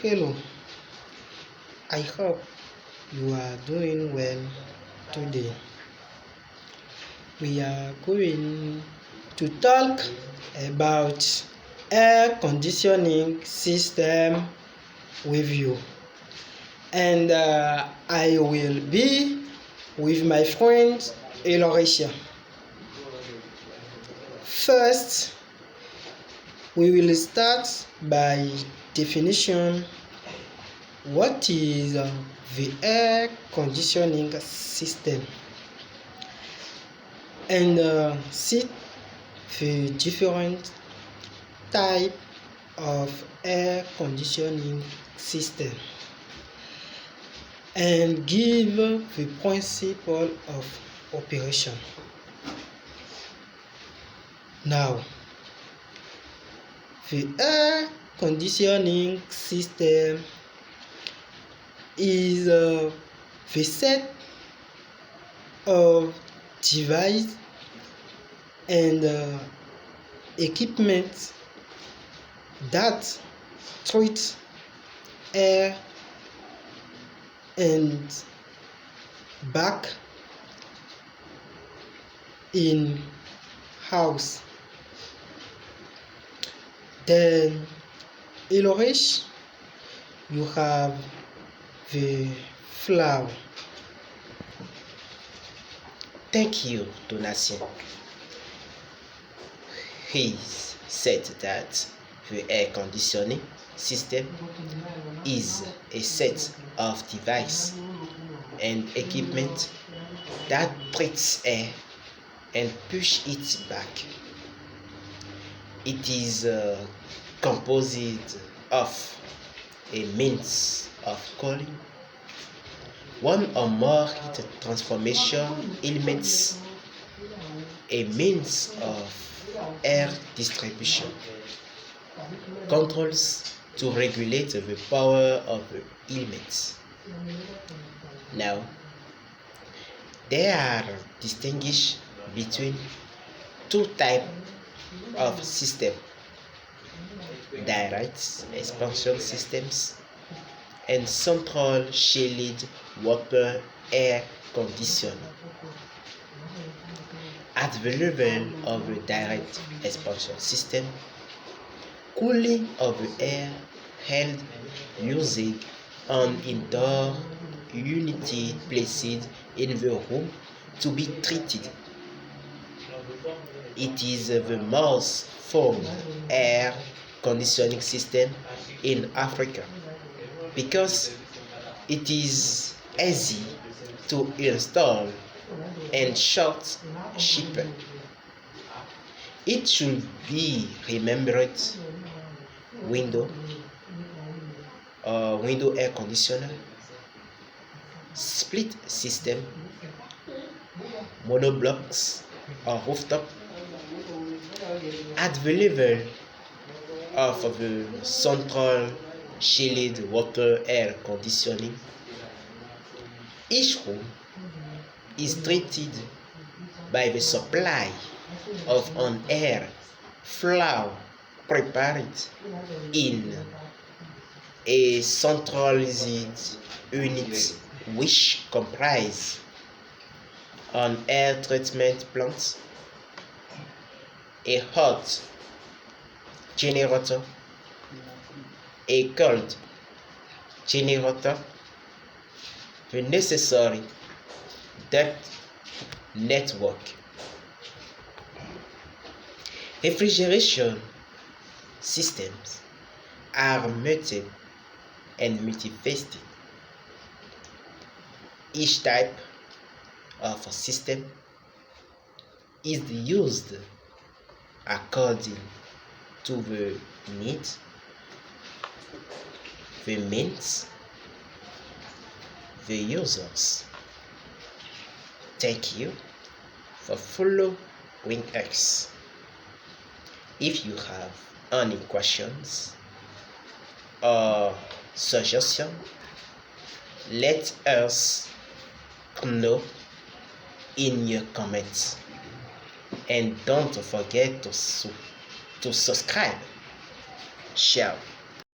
Hello, I hope you are doing well today. We are going to talk about air conditioning system with you, and I will be with my friend Eloresia. First, we will start by definition. What is the air conditioning system? And see the different type of air conditioning system and give the principle of operation. Now, the air conditioning system is the set of device and equipment that treat air and back in house. Then Ilorish, you have the flower. Thank you, Donatien. He said that the air conditioning system is a set of devices and equipment that treats air and push it back. It is composed of a means of cooling, one or more heat transformation elements, a means of air distribution, controls to regulate the power of the elements. Now, there are distinguished between two types of system: direct expansion systems and central chilled water air conditioning. At the level of the direct expansion system, cooling of the air held using an indoor unit placed in the room to be treated. It is the most formed air conditioning system in Africa because it is easy to install and short cheaper. It should be remembered window air conditioner, split system, monoblocks or rooftop. At the level of the central chilled water air conditioning, each room is treated by the supply of an air flow prepared in a centralized unit which comprise an air treatment plant, a hot generator, a cold generator, the necessary duct network. Refrigeration systems are multiple and multifaceted. Each type of system is used according to the needs, the means, the users. Thank you for following us. If you have any questions or suggestions, let us know in your comments, and don't forget to subscribe. Ciao.